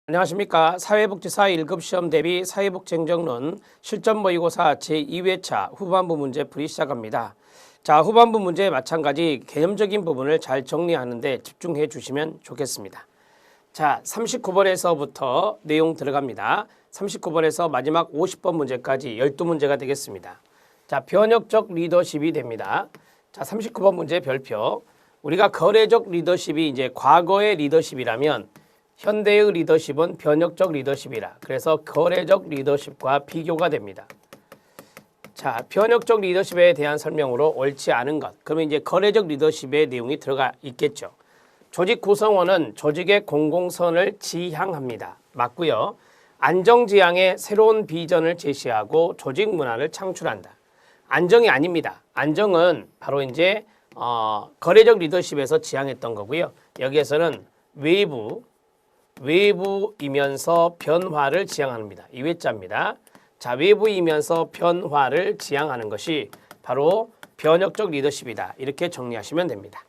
안녕하십니까. 사회복지사 1급 시험 대비 사회복지행정론 실전 모의고사 제2회차 후반부 문제 풀이 시작합니다. 자, 후반부 문제 마찬가지 개념적인 부분을 잘 정리하는 데 집중해 주시면 좋겠습니다. 자, 39번에서부터 내용 들어갑니다. 39번에서 마지막 50번 문제까지 12문제가 되겠습니다. 자, 변혁적 리더십이 됩니다. 자, 39번 문제 별표. 우리가 거래적 리더십이 이제 과거의 리더십이라면 현대의 리더십은 변혁적 리더십이라. 그래서 거래적 리더십과 비교가 됩니다. 자, 변혁적 리더십에 대한 설명으로 옳지 않은 것. 그러면 이제 거래적 리더십의 내용이 들어가 있겠죠. 조직 구성원은 조직의 공공선을 지향합니다. 맞고요. 안정지향의 새로운 비전을 제시하고 조직 문화를 창출한다. 안정이 아닙니다. 안정은 바로 이제 거래적 리더십에서 지향했던 거고요. 여기에서는 외부이면서 변화를 지향합니다. 2회자입니다. 자, 외부이면서 변화를 지향하는 것이 바로 변혁적 리더십이다. 이렇게 정리하시면 됩니다.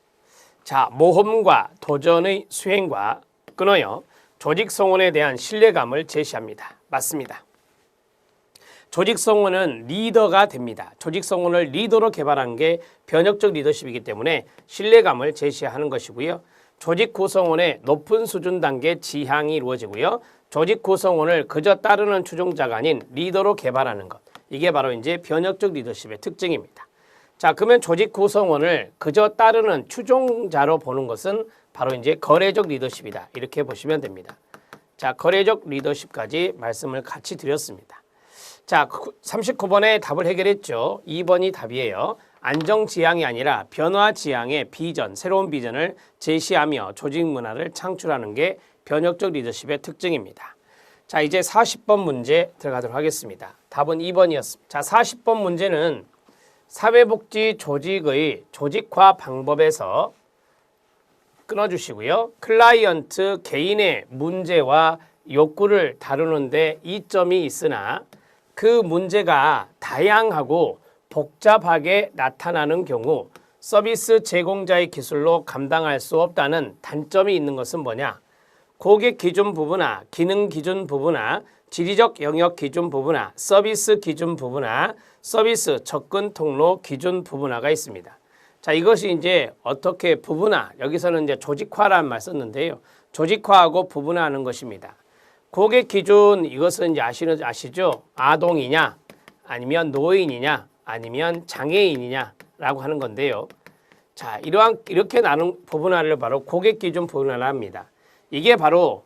자, 모험과 도전의 수행과 끊어요. 조직 성원에 대한 신뢰감을 제시합니다. 맞습니다. 조직 성원은 리더가 됩니다. 조직 성원을 리더로 개발한 게 변혁적 리더십이기 때문에 신뢰감을 제시하는 것이고요. 조직 구성원의 높은 수준 단계 지향이 이루어지고요. 조직 구성원을 그저 따르는 추종자가 아닌 리더로 개발하는 것. 이게 바로 이제 변혁적 리더십의 특징입니다. 자, 그러면 조직 구성원을 그저 따르는 추종자로 보는 것은 바로 이제 거래적 리더십이다. 이렇게 보시면 됩니다. 자, 거래적 리더십까지 말씀을 같이 드렸습니다. 자, 39번에 답을 해결했죠. 2번이 답이에요. 안정지향이 아니라 변화지향의 비전, 새로운 비전을 제시하며 조직 문화를 창출하는 게 변혁적 리더십의 특징입니다. 자, 이제 40번 문제 들어가도록 하겠습니다. 답은 2번이었습니다. 자, 40번 문제는 사회복지 조직의 조직화 방법에서 끊어주시고요. 클라이언트 개인의 문제와 욕구를 다루는데 이점이 있으나 그 문제가 다양하고 복잡하게 나타나는 경우 서비스 제공자의 기술로 감당할 수 없다는 단점이 있는 것은 뭐냐? 고객 기준 부분화, 기능 기준 부분화, 지리적 영역 기준 부분화, 서비스 기준 부분화, 서비스 접근 통로 기준 부분화가 있습니다. 자, 이것이 이제 어떻게 부분화, 여기서는 이제 조직화라는 말 썼는데요. 조직화하고 부분화하는 것입니다. 고객 기준, 이것은 이제 아시죠? 아동이냐, 아니면 노인이냐, 아니면 장애인이냐라고 하는 건데요. 자, 이렇게 나눈 부분화를 바로 고객 기준 부분화를 합니다. 이게 바로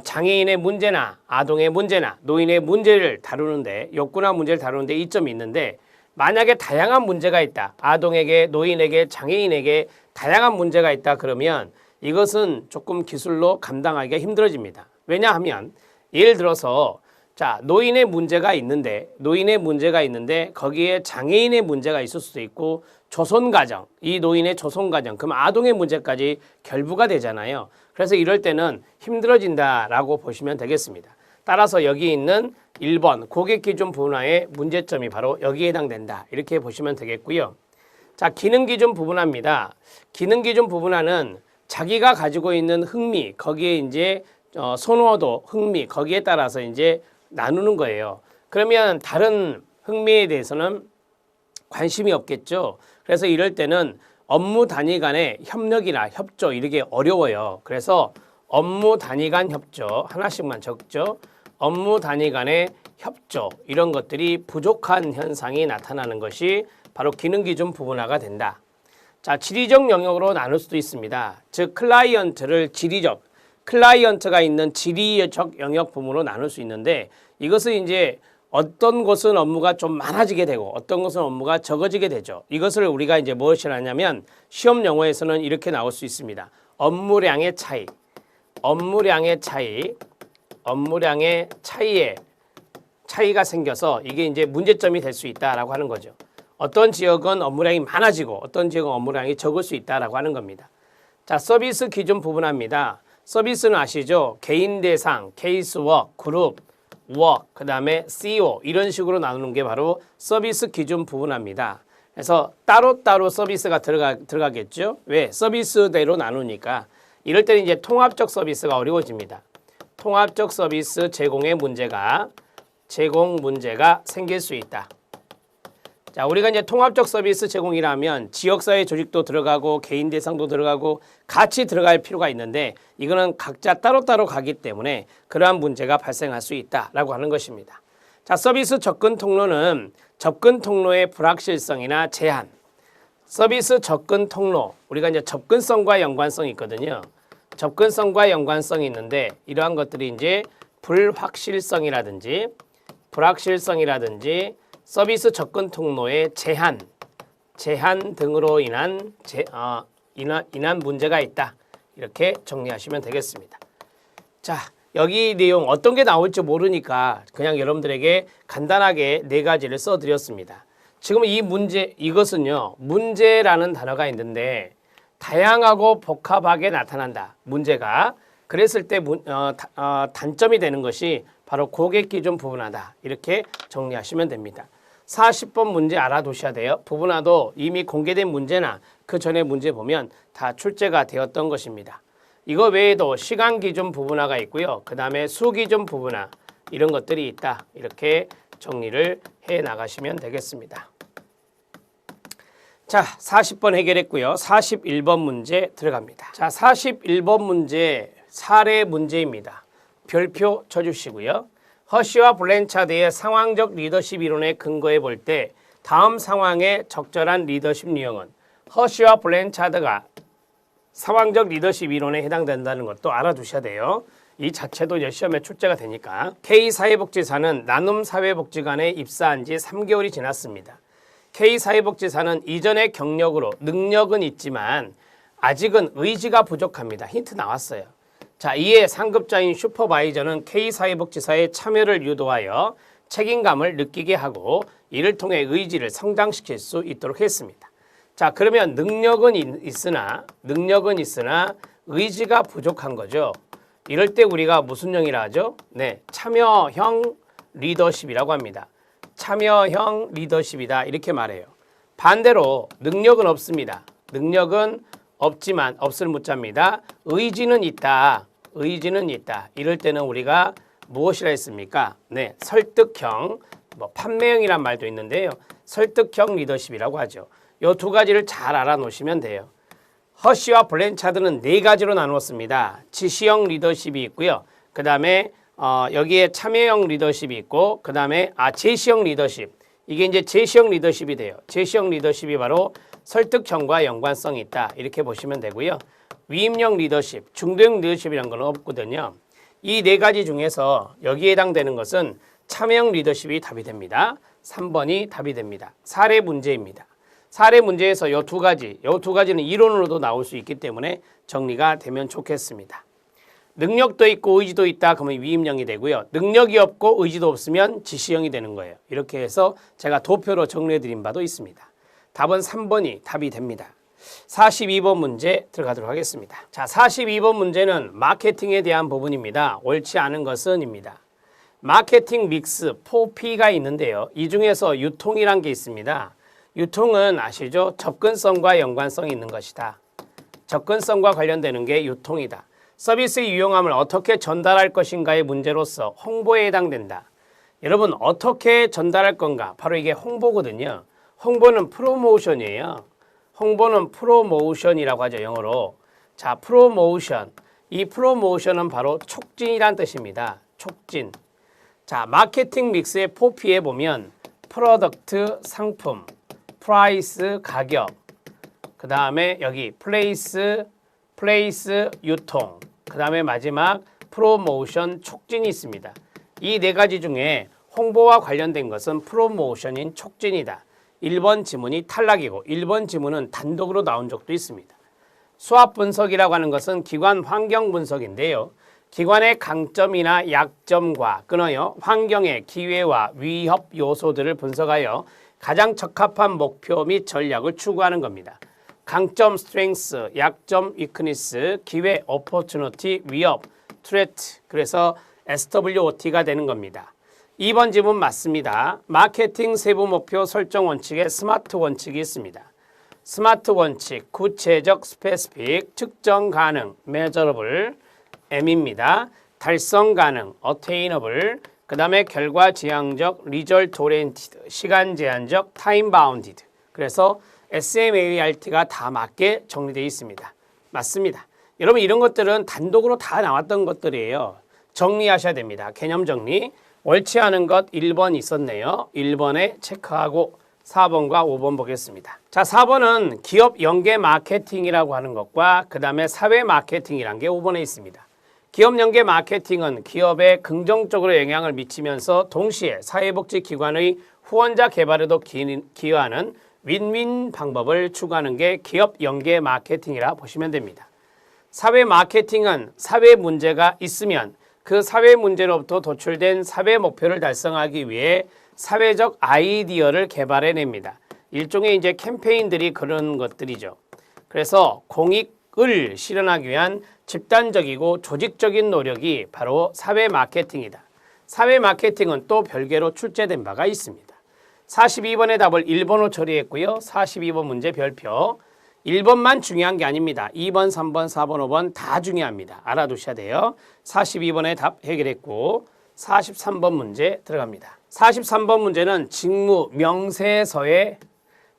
장애인의 문제나 아동의 문제나 노인의 문제를 다루는데, 욕구나 문제를 다루는데 이점이 있는데, 만약에 다양한 문제가 있다. 아동에게, 노인에게, 장애인에게 다양한 문제가 있다. 그러면 이것은 조금 기술로 감당하기가 힘들어집니다. 왜냐하면 예를 들어서 자, 노인의 문제가 있는데 거기에 장애인의 문제가 있을 수도 있고 조손가정, 이 노인의 조손가정, 그럼 아동의 문제까지 결부가 되잖아요. 그래서 이럴 때는 힘들어진다라고 보시면 되겠습니다. 따라서 여기 있는 1번 고객기준 부분화의 문제점이 바로 여기에 해당된다. 이렇게 보시면 되겠고요. 자, 기능기준 부분화입니다. 기능기준 부분화는 자기가 가지고 있는 흥미, 거기에 이제 선호도, 흥미, 거기에 따라서 이제 나누는 거예요. 그러면 다른 흥미에 대해서는 관심이 없겠죠. 그래서 이럴 때는 업무 단위 간의 협력이나 협조 이렇게 어려워요. 그래서 업무 단위 간 협조 하나씩만 적죠. 업무 단위 간의 협조 이런 것들이 부족한 현상이 나타나는 것이 바로 기능기준 부분화가 된다. 자, 지리적 영역으로 나눌 수도 있습니다. 즉 클라이언트를 클라이언트가 있는 지리적 영역 부문으로 나눌 수 있는데 이것은 이제 어떤 곳은 업무가 좀 많아지게 되고 어떤 곳은 업무가 적어지게 되죠. 이것을 우리가 이제 무엇이라 하냐면 시험 용어에서는 이렇게 나올 수 있습니다. 업무량의 차이가 생겨서 이게 이제 문제점이 될 수 있다라고 하는 거죠. 어떤 지역은 업무량이 많아지고 어떤 지역은 업무량이 적을 수 있다라고 하는 겁니다. 자, 서비스 기준 부분화입니다. 서비스는 아시죠? 개인 대상, 케이스워크, 그룹, 워크, 그 다음에 CO 이런 식으로 나누는 게 바로 서비스 기준 부분화입니다. 그래서 따로따로 서비스가 들어가겠죠? 왜? 서비스대로 나누니까. 이럴 때는 이제 통합적 서비스가 어려워집니다. 통합적 서비스 제공 문제가 생길 수 있다. 자, 우리가 이제 통합적 서비스 제공이라면 지역사회 조직도 들어가고 개인 대상도 들어가고 같이 들어갈 필요가 있는데 이거는 각자 따로따로 가기 때문에 그러한 문제가 발생할 수 있다라고 하는 것입니다. 자, 서비스 접근 통로는 접근 통로의 불확실성이나 제한, 서비스 접근 통로, 우리가 이제 접근성과 연관성이 있거든요. 접근성과 연관성이 있는데 이러한 것들이 이제 불확실성이라든지 서비스 접근 통로의 제한 등으로 인한 문제가 있다. 이렇게 정리하시면 되겠습니다. 자, 여기 내용 어떤 게 나올지 모르니까 그냥 여러분들에게 간단하게 4가지를 써드렸습니다. 지금 이 문제, 이것은요, 문제라는 단어가 있는데 다양하고 복잡하게 나타난다. 문제가. 그랬을 때 단점이 되는 것이 바로 고객 기준 부분화다. 이렇게 정리하시면 됩니다. 40번 문제 알아두셔야 돼요. 부분화도 이미 공개된 문제나 그 전에 문제 보면 다 출제가 되었던 것입니다. 이거 외에도 시간 기준 부분화가 있고요. 그 다음에 수 기준 부분화 이런 것들이 있다. 이렇게 정리를 해 나가시면 되겠습니다. 자, 40번 해결했고요. 41번 문제 들어갑니다. 자, 41번 문제 사례 문제입니다. 별표 쳐주시고요. 허쉬와 블랜차드의 상황적 리더십 이론에 근거해 볼 때 다음 상황에 적절한 리더십 유형은 허쉬와 블랜차드가 상황적 리더십 이론에 해당된다는 것도 알아두셔야 돼요. 이 자체도 시험에 출제가 되니까. K사회복지사는 나눔사회복지관에 입사한 지 3개월이 지났습니다. K사회복지사는 이전의 경력으로 능력은 있지만 아직은 의지가 부족합니다. 힌트 나왔어요. 자, 이에 상급자인 슈퍼바이저는 K사회복지사의 참여를 유도하여 책임감을 느끼게 하고 이를 통해 의지를 성장시킬 수 있도록 했습니다. 자, 그러면 능력은 있으나 의지가 부족한 거죠. 이럴 때 우리가 무슨 형이라 하죠? 네, 참여형 리더십이라고 합니다. 참여형 리더십이다 이렇게 말해요. 반대로 능력은 없습니다. 능력은 없지만 없을 묻자입니다. 의지는 있다. 이럴 때는 우리가 무엇이라 했습니까? 네, 설득형, 판매형이란 말도 있는데요. 설득형 리더십이라고 하죠. 이 2가지를 잘 알아놓으시면 돼요. 허쉬와 블랜차드는 4가지로 나누었습니다. 지시형 리더십이 있고요. 그 다음에 여기에 참여형 리더십이 있고 그 다음에 제시형 리더십. 이게 이제 제시형 리더십이 돼요. 제시형 리더십이 바로 설득형과 연관성이 있다. 이렇게 보시면 되고요. 위임형 리더십, 중도형 리더십이라는 건 없거든요. 이 4가지 중에서 여기에 해당되는 것은 참여형 리더십이 답이 됩니다. 3번이 답이 됩니다. 사례 문제입니다. 사례 문제에서 이 2가지는 이론으로도 나올 수 있기 때문에 정리가 되면 좋겠습니다. 능력도 있고 의지도 있다 그러면 위임형이 되고요. 능력이 없고 의지도 없으면 지시형이 되는 거예요. 이렇게 해서 제가 도표로 정리해 드린 바도 있습니다. 답은 3번이 답이 됩니다. 42번 문제 들어가도록 하겠습니다. 자, 42번 문제는 마케팅에 대한 부분입니다. 옳지 않은 것은입니다. 마케팅 믹스 4P가 있는데요. 이 중에서 유통이란 게 있습니다. 유통은 아시죠? 접근성과 연관성이 있는 것이다. 접근성과 관련되는 게 유통이다. 서비스의 유용함을 어떻게 전달할 것인가의 문제로서 홍보에 해당된다. 여러분 어떻게 전달할 건가? 바로 이게 홍보거든요. 홍보는 프로모션이에요. 홍보는 프로모션이라고 하죠. 영어로. 자, 프로모션. 이 프로모션은 바로 촉진이란 뜻입니다. 촉진. 자, 마케팅 믹스의 4P에 보면 프로덕트, 상품, 프라이스, 가격, 그 다음에 여기 플레이스, 유통, 그 다음에 마지막 프로모션, 촉진이 있습니다. 이 4가지 중에 홍보와 관련된 것은 프로모션인 촉진이다. 1번 지문이 탈락이고 1번 지문은 단독으로 나온 적도 있습니다. 수합 분석이라고 하는 것은 기관 환경 분석인데요. 기관의 강점이나 약점과 끊어요. 환경의 기회와 위협 요소들을 분석하여 가장 적합한 목표 및 전략을 추구하는 겁니다. 강점 strength, 약점 weakness, 기회 opportunity, 위협 threat. 그래서 SWOT가 되는 겁니다. 2번 지문 맞습니다. 마케팅 세부 목표 설정 원칙에 스마트 원칙이 있습니다. 스마트 원칙, 구체적, specific, 측정 가능, measurable, M입니다. 달성 가능, attainable, 그 다음에 결과 지향적, result oriented, 시간 제한적, time bounded. 그래서 SMART가 다 맞게 정리되어 있습니다. 맞습니다. 여러분 이런 것들은 단독으로 다 나왔던 것들이에요. 정리하셔야 됩니다. 개념 정리. 옳지않은 것 1번 있었네요. 1번에 체크하고 4번과 5번 보겠습니다. 자, 4번은 기업 연계 마케팅이라고 하는 것과 그 다음에 사회 마케팅이라는 게 5번에 있습니다. 기업 연계 마케팅은 기업에 긍정적으로 영향을 미치면서 동시에 사회복지기관의 후원자 개발에도 기여하는 윈윈 방법을 추구하는 게 기업 연계 마케팅이라 보시면 됩니다. 사회 마케팅은 사회 문제가 있으면 그 사회 문제로부터 도출된 사회 목표를 달성하기 위해 사회적 아이디어를 개발해냅니다. 일종의 이제 캠페인들이 그런 것들이죠. 그래서 공익을 실현하기 위한 집단적이고 조직적인 노력이 바로 사회 마케팅이다. 사회 마케팅은 또 별개로 출제된 바가 있습니다. 42번의 답을 1번으로 처리했고요. 42번 문제 별표. 1번만 중요한 게 아닙니다. 2번, 3번, 4번, 5번 다 중요합니다. 알아두셔야 돼요. 42번의 답 해결했고 43번 문제 들어갑니다. 43번 문제는 직무 명세서에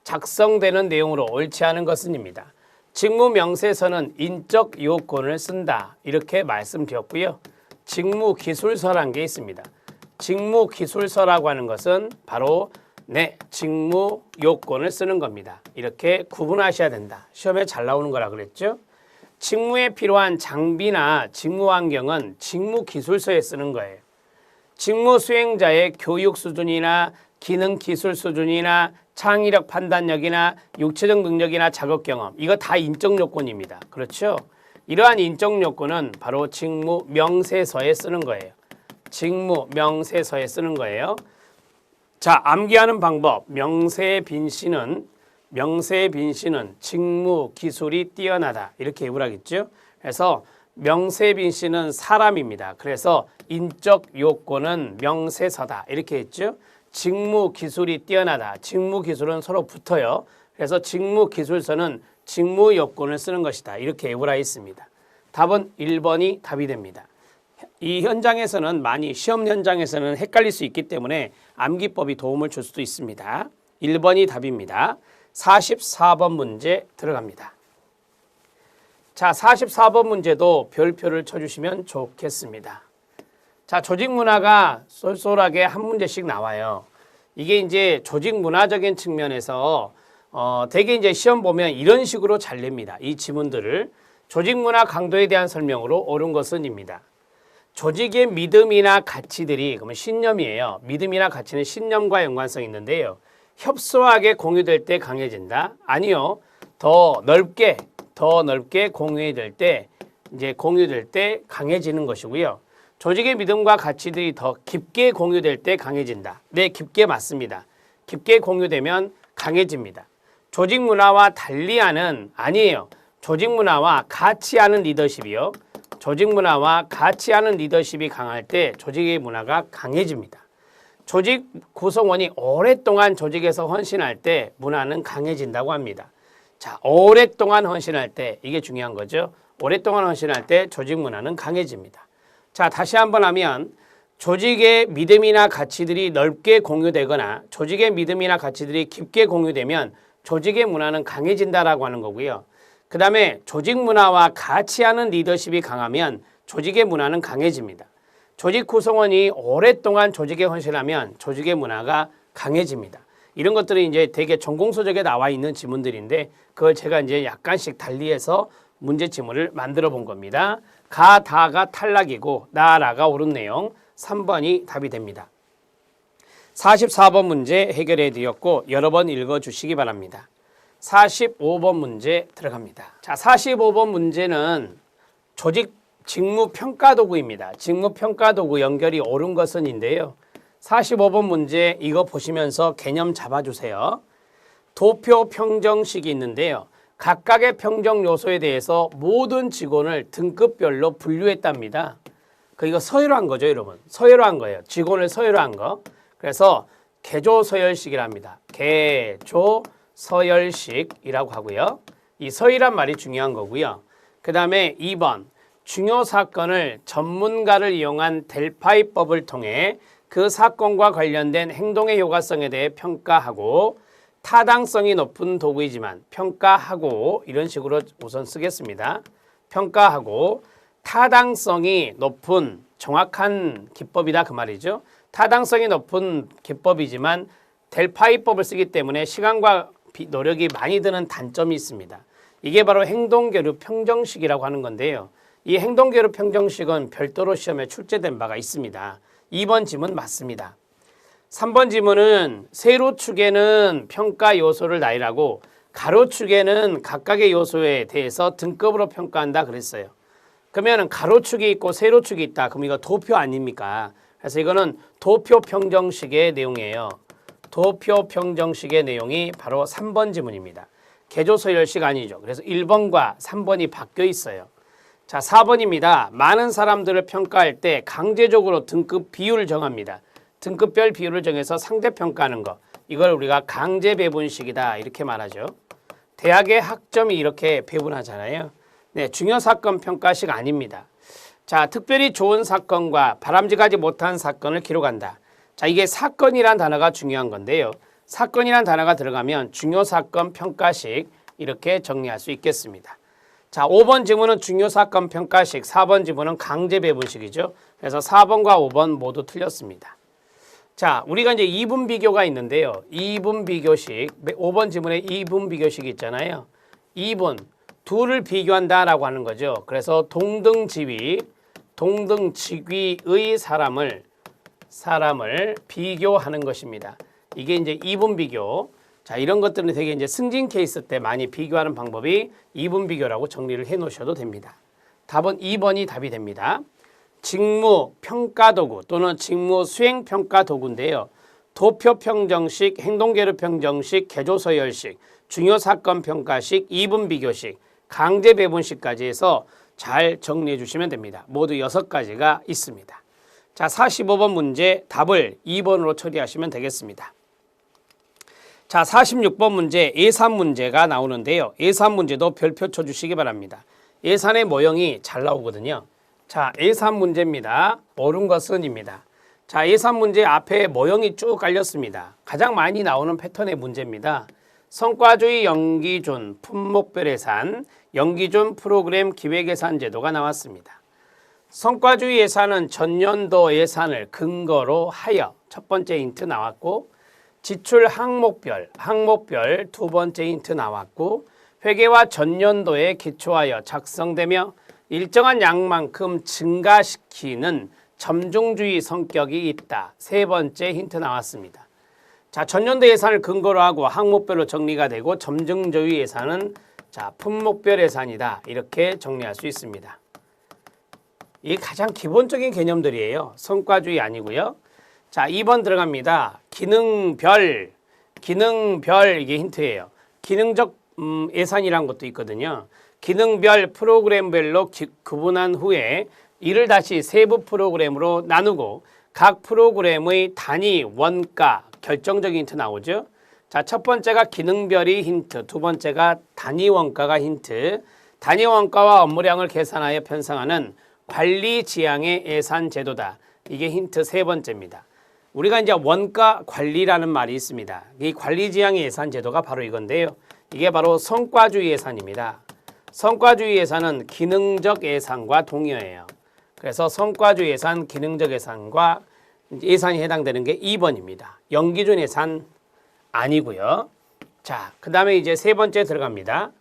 작성되는 내용으로 옳지 않은 것은입니다. 직무 명세서는 인적 요건을 쓴다. 이렇게 말씀드렸고요. 직무 기술서라는 게 있습니다. 직무 기술서라고 하는 것은 바로 직무 요건을 쓰는 겁니다. 이렇게 구분하셔야 된다. 시험에 잘 나오는 거라 그랬죠. 직무에 필요한 장비나 직무 환경은 직무 기술서에 쓰는 거예요. 직무 수행자의 교육 수준이나 기능 기술 수준이나 창의력 판단력이나 육체적 능력이나 작업 경험 이거 다 인적 요건입니다. 그렇죠? 이러한 인적 요건은 바로 직무 명세서에 쓰는 거예요. 직무 명세서에 쓰는 거예요. 자, 암기하는 방법. 명세의 빈 씨는 직무 기술이 뛰어나다. 이렇게 해보라겠죠. 그래서 명세의 빈 씨는 사람입니다. 그래서 인적 요건은 명세서다. 이렇게 했죠. 직무 기술이 뛰어나다. 직무 기술은 서로 붙어요. 그래서 직무 기술서는 직무 요건을 쓰는 것이다. 이렇게 해보라 했습니다. 답은 1번이 답이 됩니다. 이 현장에서는 시험 현장에서는 헷갈릴 수 있기 때문에 암기법이 도움을 줄 수도 있습니다. 1번이 답입니다. 44번 문제 들어갑니다. 자, 44번 문제도 별표를 쳐주시면 좋겠습니다. 자, 조직 문화가 쏠쏠하게 한 문제씩 나와요. 이게 이제 조직 문화적인 측면에서 되게 이제 시험 보면 이런 식으로 잘 냅니다. 이 지문들을 조직 문화 강도에 대한 설명으로 옳은 것은입니다. 조직의 믿음이나 가치들이 그러면 신념이에요. 믿음이나 가치는 신념과 연관성이 있는데요. 협소하게 공유될 때 강해진다? 아니요. 더 넓게 공유될 때 강해지는 것이고요. 조직의 믿음과 가치들이 더 깊게 공유될 때 강해진다. 네, 깊게 맞습니다. 깊게 공유되면 강해집니다. 조직 문화와 달리하는 아니에요. 조직 문화와 같이 하는 리더십이요. 조직 문화와 같이 하는 리더십이 강할 때 조직의 문화가 강해집니다. 조직 구성원이 오랫동안 조직에서 헌신할 때 문화는 강해진다고 합니다. 자, 오랫동안 헌신할 때 이게 중요한 거죠. 오랫동안 헌신할 때 조직 문화는 강해집니다. 자, 다시 한번 하면 조직의 믿음이나 가치들이 넓게 공유되거나 조직의 믿음이나 가치들이 깊게 공유되면 조직의 문화는 강해진다라고 하는 거고요. 그 다음에 조직 문화와 같이 하는 리더십이 강하면 조직의 문화는 강해집니다. 조직 구성원이 오랫동안 조직에 헌신하면 조직의 문화가 강해집니다. 이런 것들이 이제 되게 전공서적에 나와 있는 지문들인데 그걸 제가 이제 약간씩 달리해서 문제 지문을 만들어 본 겁니다. 가, 다가 탈락이고 나라가 옳은 내용 3번이 답이 됩니다. 44번 문제 해결해 드렸고 여러 번 읽어 주시기 바랍니다. 45번 문제 들어갑니다. 자, 45번 문제는 조직 직무평가도구입니다. 직무평가도구 연결이 옳은 것은인데요. 45번 문제 이거 보시면서 개념 잡아주세요. 도표 평정식이 있는데요. 각각의 평정 요소에 대해서 모든 직원을 등급별로 분류했답니다. 이거 서열한 거죠, 여러분. 서열한 거예요. 직원을 서열한 거. 그래서 개조서열식이랍니다. 개조서열식이라고 하고요. 이 서열한 말이 중요한 거고요. 그 다음에 2번 중요 사건을 전문가를 이용한 델파이법을 통해 그 사건과 관련된 행동의 효과성에 대해 평가하고 타당성이 높은 도구이지만 평가하고 이런 식으로 우선 쓰겠습니다. 평가하고 타당성이 높은 정확한 기법이다 그 말이죠. 타당성이 높은 기법이지만 델파이법을 쓰기 때문에 시간과 노력이 많이 드는 단점이 있습니다. 이게 바로 행동교류 평정식이라고 하는 건데요. 이 행동교류 평정식은 별도로 시험에 출제된 바가 있습니다. 2번 지문 맞습니다. 3번 지문은 세로축에는 평가 요소를 나열하고 가로축에는 각각의 요소에 대해서 등급으로 평가한다 그랬어요. 그러면 가로축이 있고 세로축이 있다. 그럼 이거 도표 아닙니까? 그래서 이거는 도표 평정식의 내용이에요. 도표 평정식의 내용이 바로 3번 지문입니다. 개조서열식 아니죠. 그래서 1번과 3번이 바뀌어 있어요. 자, 4번입니다. 많은 사람들을 평가할 때 강제적으로 등급 비율을 정합니다. 등급별 비율을 정해서 상대평가하는 거. 이걸 우리가 강제 배분식이다 이렇게 말하죠. 대학의 학점이 이렇게 배분하잖아요. 네, 중요 사건 평가식 아닙니다. 자, 특별히 좋은 사건과 바람직하지 못한 사건을 기록한다. 자, 이게 사건이란 단어가 중요한 건데요. 사건이란 단어가 들어가면 중요 사건 평가식 이렇게 정리할 수 있겠습니다. 자, 5번 지문은 중요 사건 평가식, 4번 지문은 강제 배분식이죠. 그래서 4번과 5번 모두 틀렸습니다. 자, 우리가 이제 2분 비교가 있는데요. 2분 비교식, 5번 지문에 2분 비교식이 있잖아요. 2분, 둘을 비교한다라고 하는 거죠. 그래서 동등지위의 사람을 비교하는 것입니다. 이게 이제 2분 비교. 자, 이런 것들은 되게 이제 승진 케이스 때 많이 비교하는 방법이 2분 비교라고 정리를 해 놓으셔도 됩니다. 답은 2번이 답이 됩니다. 직무 평가 도구 또는 직무 수행 평가 도구인데요. 도표 평정식, 행동계류 평정식, 개조서열식, 중요 사건 평가식, 2분 비교식, 강제 배분식까지 해서 잘 정리해 주시면 됩니다. 모두 6가지가 있습니다. 자, 45번 문제 답을 2번으로 처리하시면 되겠습니다. 자, 46번 문제 예산 문제가 나오는데요. 예산 문제도 별표 쳐주시기 바랍니다. 예산의 모형이 잘 나오거든요. 자, 예산 문제입니다. 옳은 것은입니다. 자, 예산 문제 앞에 모형이 쭉 깔렸습니다. 가장 많이 나오는 패턴의 문제입니다. 성과주의 연기준 품목별 예산, 연기준 프로그램 기획예산 제도가 나왔습니다. 성과주의 예산은 전년도 예산을 근거로 하여 첫 번째 힌트 나왔고, 지출 항목별 두 번째 힌트 나왔고, 회계와 전년도에 기초하여 작성되며 일정한 양만큼 증가시키는 점중주의 성격이 있다. 세 번째 힌트 나왔습니다. 자, 전년도 예산을 근거로 하고 항목별로 정리가 되고 점중주의 예산은 자, 품목별 예산이다. 이렇게 정리할 수 있습니다. 이게 가장 기본적인 개념들이에요. 성과주의 아니고요. 자, 2번 들어갑니다. 기능별 이게 힌트예요. 기능적 예산이란 것도 있거든요. 기능별 프로그램별로 구분한 후에 이를 다시 세부 프로그램으로 나누고 각 프로그램의 단위 원가 결정적인 힌트 나오죠. 자, 첫 번째가 기능별이 힌트, 두 번째가 단위 원가가 힌트. 단위 원가와 업무량을 계산하여 편성하는 관리 지향의 예산 제도다. 이게 힌트 세 번째입니다. 우리가 이제 원가 관리라는 말이 있습니다. 이 관리 지향의 예산 제도가 바로 이건데요. 이게 바로 성과주의 예산입니다. 성과주의 예산은 기능적 예산과 동의어예요. 그래서 성과주의 예산, 기능적 예산과 예산이 해당되는 게 2번입니다. 연기준 예산 아니고요. 자, 그 다음에 이제 세 번째 들어갑니다.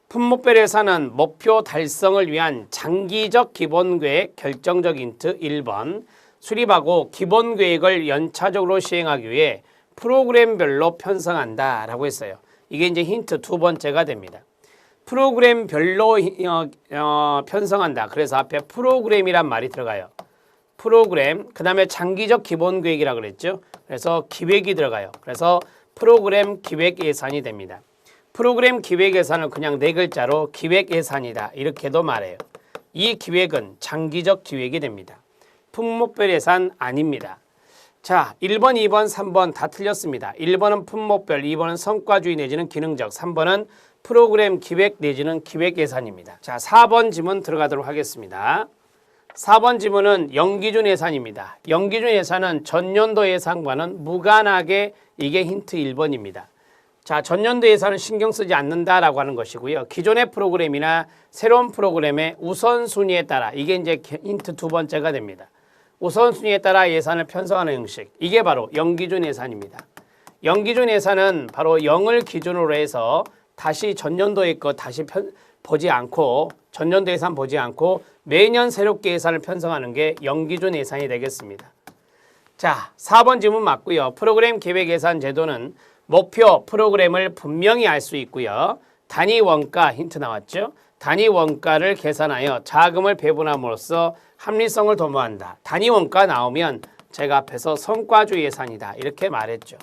품목별 예산은 목표 달성을 위한 장기적 기본계획 결정적 힌트 1번. 수립하고 기본계획을 연차적으로 시행하기 위해 프로그램별로 편성한다라고 했어요. 이게 이제 힌트 두 번째가 됩니다. 프로그램별로 편성한다. 그래서 앞에 프로그램이란 말이 들어가요. 프로그램, 그 다음에 장기적 기본계획이라고 그랬죠. 그래서 기획이 들어가요. 그래서 프로그램 기획 예산이 됩니다. 프로그램 기획 예산을 그냥 네 글자로 기획 예산이다. 이렇게도 말해요. 이 기획은 장기적 기획이 됩니다. 품목별 예산 아닙니다. 자, 1번, 2번, 3번 다 틀렸습니다. 1번은 품목별, 2번은 성과주의 내지는 기능적, 3번은 프로그램 기획 내지는 기획 예산입니다. 자, 4번 지문 들어가도록 하겠습니다. 4번 지문은 연기준 예산입니다. 연기준 예산은 전년도 예산과는 무관하게 이게 힌트 1번입니다. 자, 전년도 예산은 신경 쓰지 않는다라고 하는 것이고요. 기존의 프로그램이나 새로운 프로그램의 우선순위에 따라 이게 이제 힌트 2번째가 됩니다. 우선순위에 따라 예산을 편성하는 형식. 이게 바로 연기준 예산입니다. 연기준 예산은 바로 0을 기준으로 해서 다시 전년도의 거 다시 보지 않고 전년도 예산 보지 않고 매년 새롭게 예산을 편성하는 게 연기준 예산이 되겠습니다. 자, 4번 질문 맞고요. 프로그램 기획 예산 제도는 목표 프로그램을 분명히 알 수 있고요. 단위 원가 힌트 나왔죠? 단위 원가를 계산하여 자금을 배분함으로써 합리성을 도모한다. 단위 원가 나오면 제가 앞에서 성과주 예산이다 이렇게 말했죠.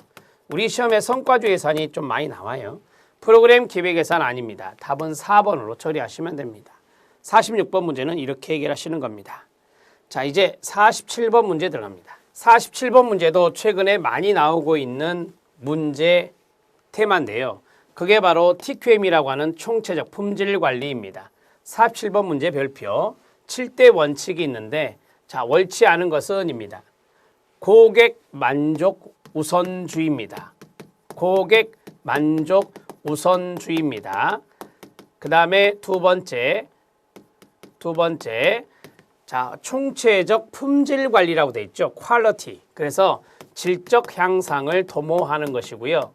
우리 시험에 성과주 예산이 좀 많이 나와요. 프로그램 기획 예산 아닙니다. 답은 4번으로 처리하시면 됩니다. 46번 문제는 이렇게 해결하시는 겁니다. 자, 이제 47번 문제 들어갑니다. 47번 문제도 최근에 많이 나오고 있는 문제 테마인데요. 그게 바로 TQM이라고 하는 총체적 품질 관리입니다. 47번 문제 별표 7대 원칙이 있는데 자, 옳지 않은 것은입니다. 고객 만족 우선주의입니다. 고객 만족 우선주의입니다. 그 다음에 두 번째 자, 총체적 품질 관리라고 돼 있죠. 퀄리티. 그래서 질적 향상을 도모하는 것이고요.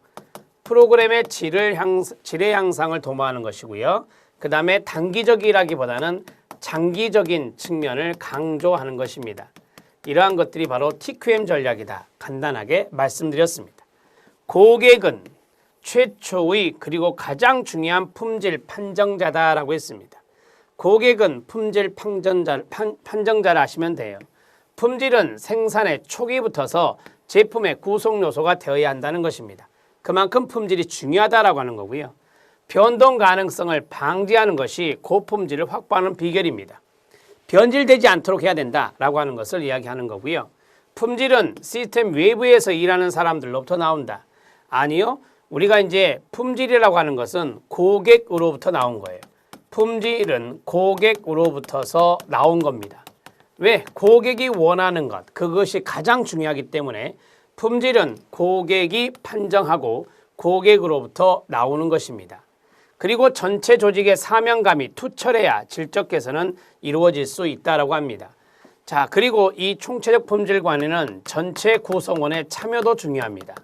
프로그램의 질의 향상을 도모하는 것이고요. 그 다음에 단기적이라기보다는 장기적인 측면을 강조하는 것입니다. 이러한 것들이 바로 TQM 전략이다. 간단하게 말씀드렸습니다. 고객은 최초의 그리고 가장 중요한 품질 판정자다라고 했습니다. 고객은 품질 판정자를 하시면 돼요. 품질은 생산의 초기부터서 제품의 구성 요소가 되어야 한다는 것입니다. 그만큼 품질이 중요하다라고 하는 거고요. 변동 가능성을 방지하는 것이 고품질을 확보하는 비결입니다. 변질되지 않도록 해야 된다라고 하는 것을 이야기하는 거고요. 품질은 시스템 외부에서 일하는 사람들로부터 나온다. 아니요. 우리가 이제 품질이라고 하는 것은 고객으로부터 나온 거예요. 품질은 고객으로부터서 나온 겁니다. 왜? 고객이 원하는 것, 그것이 가장 중요하기 때문에 품질은 고객이 판정하고 고객으로부터 나오는 것입니다. 그리고 전체 조직의 사명감이 투철해야 질적 개선은 이루어질 수 있다고 합니다. 자, 그리고 이 총체적 품질 관리는 전체 구성원의 참여도 중요합니다.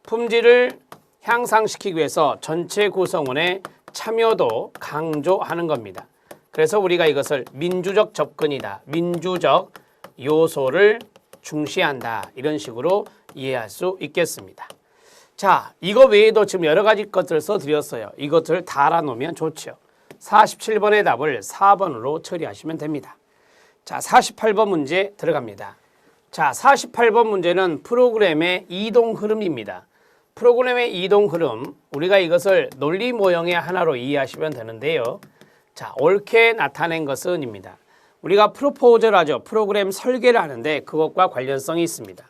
품질을 향상시키기 위해서 전체 구성원의 참여도 강조하는 겁니다. 그래서 우리가 이것을 민주적 접근이다. 민주적 요소를 중시한다. 이런 식으로 이해할 수 있겠습니다. 자, 이거 외에도 지금 여러 가지 것들을 써드렸어요. 이것들을 다 알아놓으면 좋죠. 47번의 답을 4번으로 처리하시면 됩니다. 자, 48번 문제 들어갑니다. 자, 48번 문제는 프로그램의 이동 흐름입니다. 프로그램의 이동 흐름, 우리가 이것을 논리 모형의 하나로 이해하시면 되는데요. 자, 옳게 나타낸 것은입니다. 우리가 프로포즈를 하죠. 프로그램 설계를 하는데 그것과 관련성이 있습니다.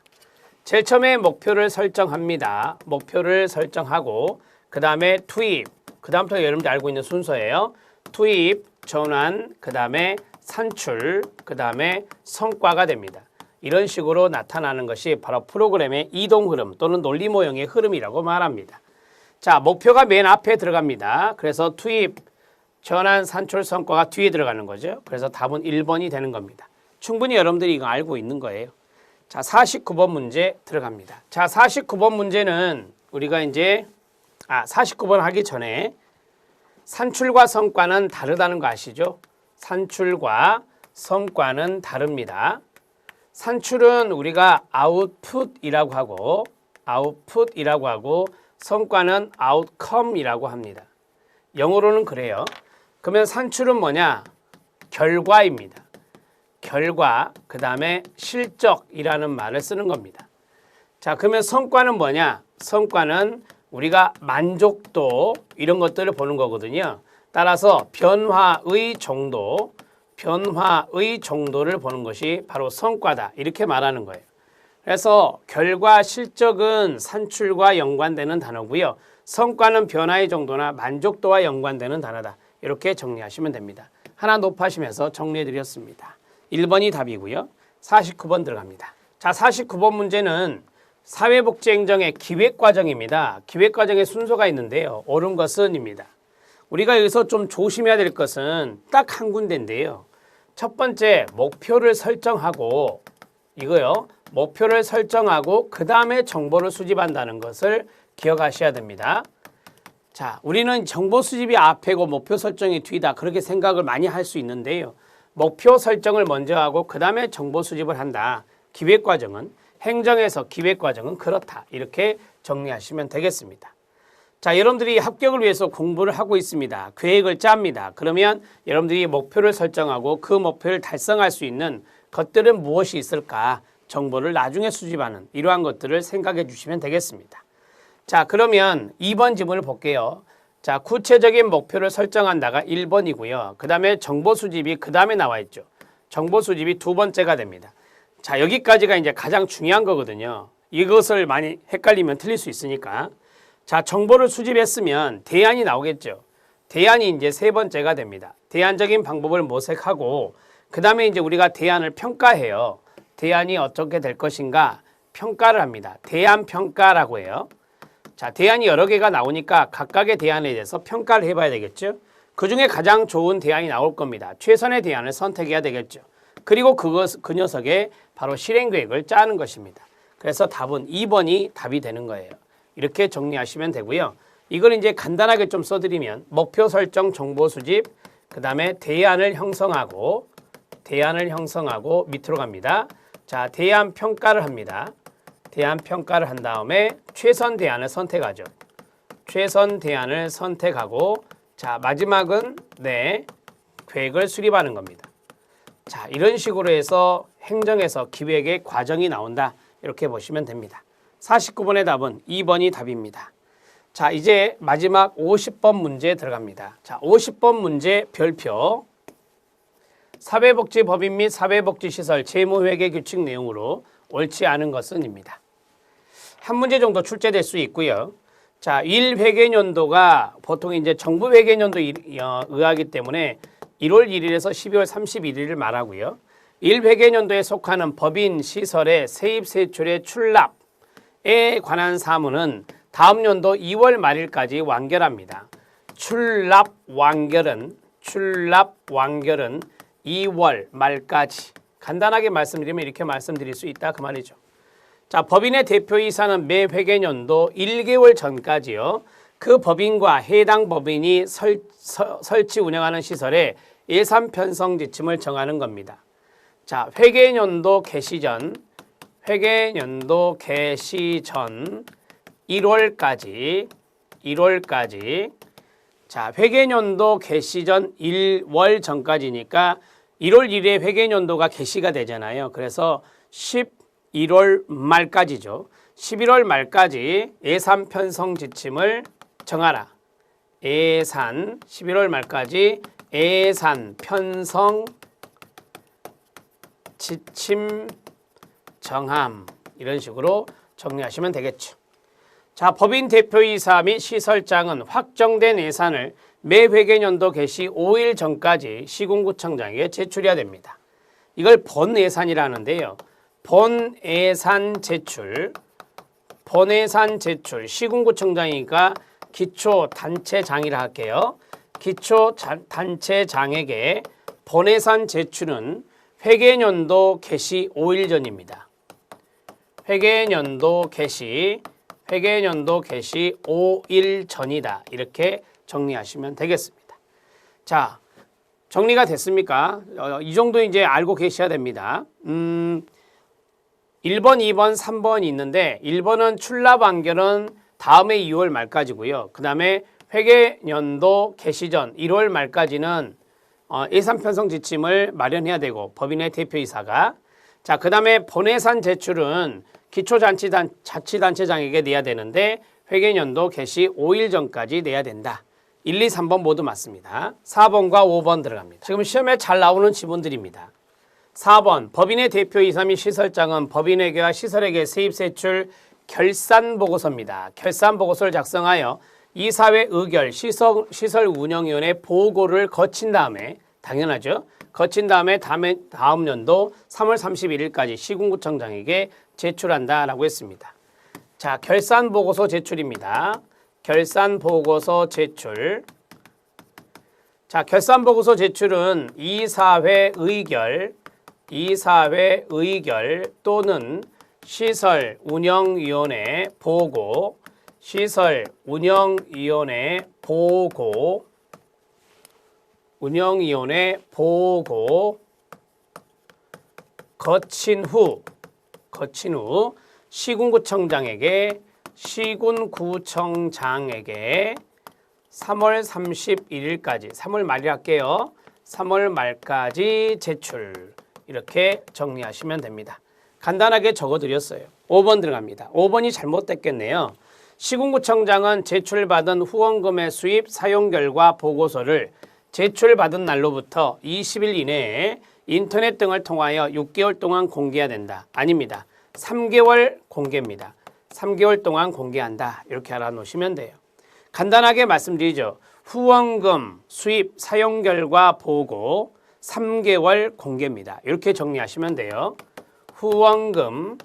제일 처음에 목표를 설정합니다. 목표를 설정하고 그 다음에 투입, 그 다음부터 여러분들 알고 있는 순서예요. 투입, 전환, 그 다음에 산출, 그 다음에 성과가 됩니다. 이런 식으로 나타나는 것이 바로 프로그램의 이동 흐름 또는 논리 모형의 흐름이라고 말합니다. 자, 목표가 맨 앞에 들어갑니다. 그래서 투입, 전환, 산출, 성과가 뒤에 들어가는 거죠. 그래서 답은 1번이 되는 겁니다. 충분히 여러분들이 이거 알고 있는 거예요. 자, 49번 문제 들어갑니다. 자, 49번 문제는 우리가 이제 49번 하기 전에 산출과 성과는 다르다는 거 아시죠? 산출과 성과는 다릅니다. 산출은 우리가 아웃풋이라고 하고 성과는 아웃컴이라고 합니다. 영어로는 그래요. 그러면 산출은 뭐냐? 결과입니다. 결과, 그 다음에 실적이라는 말을 쓰는 겁니다. 자, 그러면 성과는 뭐냐? 성과는 우리가 만족도 이런 것들을 보는 거거든요. 따라서 변화의 정도를 보는 것이 바로 성과다. 이렇게 말하는 거예요. 그래서 결과 실적은 산출과 연관되는 단어고요. 성과는 변화의 정도나 만족도와 연관되는 단어다. 이렇게 정리하시면 됩니다. 하나 높아시면서 정리해드렸습니다. 1번이 답이고요. 49번 들어갑니다. 자, 49번 문제는 사회복지행정의 기획과정입니다. 기획과정의 순서가 있는데요. 옳은 것은입니다. 우리가 여기서 좀 조심해야 될 것은 딱 한 군데인데요. 첫 번째, 목표를 설정하고 이거요. 목표를 설정하고 그 다음에 정보를 수집한다는 것을 기억하셔야 됩니다. 자, 우리는 정보 수집이 앞이고 목표 설정이 뒤다. 그렇게 생각을 많이 할 수 있는데요. 목표 설정을 먼저 하고 그 다음에 정보 수집을 한다. 기획과정은, 행정에서 기획과정은 그렇다. 이렇게 정리하시면 되겠습니다. 자, 여러분들이 합격을 위해서 공부를 하고 있습니다. 계획을 짭니다. 그러면 여러분들이 목표를 설정하고 그 목표를 달성할 수 있는 것들은 무엇이 있을까? 정보를 나중에 수집하는 이러한 것들을 생각해 주시면 되겠습니다. 자, 그러면 2번 지문을 볼게요. 자, 구체적인 목표를 설정한다가 1번이고요. 그 다음에 정보 수집이 그 다음에 나와 있죠. 정보 수집이 두 번째가 됩니다. 자, 여기까지가 이제 가장 중요한 거거든요. 이것을 많이 헷갈리면 틀릴 수 있으니까. 자, 정보를 수집했으면 대안이 나오겠죠. 대안이 이제 세 번째가 됩니다. 대안적인 방법을 모색하고 그 다음에 이제 우리가 대안을 평가해요. 대안이 어떻게 될 것인가 평가를 합니다. 대안 평가라고 해요. 자, 대안이 여러 개가 나오니까 각각의 대안에 대해서 평가를 해봐야 되겠죠. 그 중에 가장 좋은 대안이 나올 겁니다. 최선의 대안을 선택해야 되겠죠. 그리고 그 녀석의 바로 실행 계획을 짜는 것입니다. 그래서 답은 2번이 답이 되는 거예요. 이렇게 정리하시면 되고요. 이걸 이제 간단하게 좀 써드리면 목표 설정, 정보 수집, 그 다음에 대안을 형성하고 밑으로 갑니다. 자, 대안 평가를 합니다. 대안 평가를 한 다음에 최선 대안을 선택하죠. 최선 대안을 선택하고 자, 마지막은 계획을 수립하는 겁니다. 자, 이런 식으로 해서 행정에서 기획의 과정이 나온다. 이렇게 보시면 됩니다. 49번의 답은 2번이 답입니다. 자, 이제 마지막 50번 문제에 들어갑니다. 자, 50번 문제 별표. 사회복지법인 및 사회복지시설 재무회계 규칙 내용으로 옳지 않은 것은입니다. 한 문제 정도 출제될 수 있고요. 자, 1회계년도가 보통 이제 정부 회계년도 의하기 때문에 1월 1일에서 12월 31일을 말하고요. 1회계년도에 속하는 법인 시설의 세입 세출의 출납에 관한 사무는 다음 연도 2월 말일까지 완결합니다. 출납 완결은 2월 말까지. 간단하게 말씀드리면 이렇게 말씀드릴 수 있다 그 말이죠. 자, 법인의 대표이사는 매 회계년도 1개월 전까지요. 그 법인과 해당 법인이 설치 운영하는 시설의 예산 편성 지침을 정하는 겁니다. 자, 회계년도 개시 전 1월까지 자, 회계년도 개시 전 1월 전까지니까 1월 1일에 회계년도가 개시가 되잖아요. 그래서 11월 말까지죠. 11월 말까지 예산 편성 지침을 정하라. 11월 말까지 예산 편성 지침 정함. 이런 식으로 정리하시면 되겠죠. 자, 법인 대표이사 및 시설장은 확정된 예산을 매 회계년도 개시 5일 전까지 시군구청장에게 제출해야 됩니다. 이걸 본예산이라는데요. 본예산 제출 시군구청장이니까 기초단체장이라 할게요. 기초단체장에게 본예산 제출은 회계년도 개시 5일 전입니다. 회계년도 개시 5일 전이다. 이렇게 정리하시면 되겠습니다. 자, 정리가 됐습니까? 이 정도 이제 알고 계셔야 됩니다. 1번, 2번, 3번이 있는데 1번은 출납 완결은 다음해 2월 말까지고요. 그 다음에 회계년도 개시 전 1월 말까지는 예산 편성 지침을 마련해야 되고 법인의 대표이사가 자, 그 다음에 본예산 제출은 기초자치단체장에게 내야 되는데 회계년도 개시 5일 전까지 내야 된다. 1, 2, 3번 모두 맞습니다. 4번과 5번 들어갑니다. 지금 시험에 잘 나오는 지문들입니다. 4번 법인의 대표 이사 및 시설장은 법인에게와 시설에게 세입세출 결산보고서입니다. 결산보고서를 작성하여 이사회 의결 시설운영위원회 보고를 거친 다음에 당연하죠. 거친 다음에 다음 연도 3월 31일까지 시군구청장에게 제출한다라고 했습니다. 자, 결산보고서 제출입니다. 결산보고서 제출. 자, 결산보고서 제출은 이사회 의결 또는 시설운영위원회 보고, 운영위원회 보고 거친 후 시군구청장에게 3월 31일까지 3월 말이 할게요. 3월 말까지 제출. 이렇게 정리하시면 됩니다. 간단하게 적어드렸어요. 5번 들어갑니다. 5번이 잘못됐겠네요. 시군구청장은 제출받은 후원금의 수입 사용 결과 보고서를 제출받은 날로부터 20일 이내에 인터넷 등을 통하여 6개월 동안 공개해야 된다. 아닙니다. 3개월 공개입니다. 3개월 동안 공개한다. 이렇게 알아놓으시면 돼요. 간단하게 말씀드리죠. 후원금 수입 사용 결과 보고 3개월 공개입니다. 이렇게 정리하시면 돼요. 후원금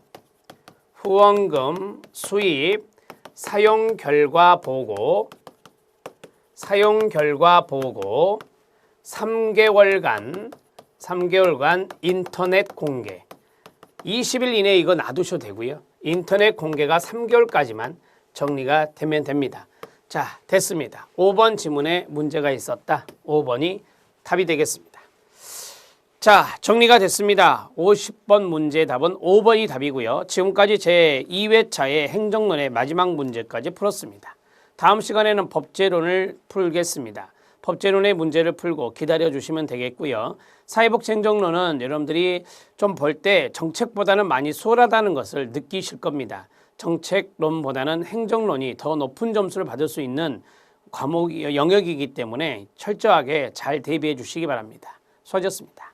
수입 사용 결과 보고 3개월간 인터넷 공개. 20일 이내에 이거 놔두셔도 되고요. 인터넷 공개가 3개월까지만 정리가 되면 됩니다. 자, 됐습니다. 5번 지문에 문제가 있었다. 5번이 답이 되겠습니다. 자, 정리가 됐습니다. 50번 문제 답은 5번이 답이고요. 지금까지 제 2회차의 행정론의 마지막 문제까지 풀었습니다. 다음 시간에는 법제론을 풀겠습니다. 법제론의 문제를 풀고 기다려주시면 되겠고요. 사회복지행정론은 여러분들이 좀 볼 때 정책보다는 많이 수월하다는 것을 느끼실 겁니다. 정책론보다는 행정론이 더 높은 점수를 받을 수 있는 영역이기 때문에 철저하게 잘 대비해 주시기 바랍니다. 수고하셨습니다.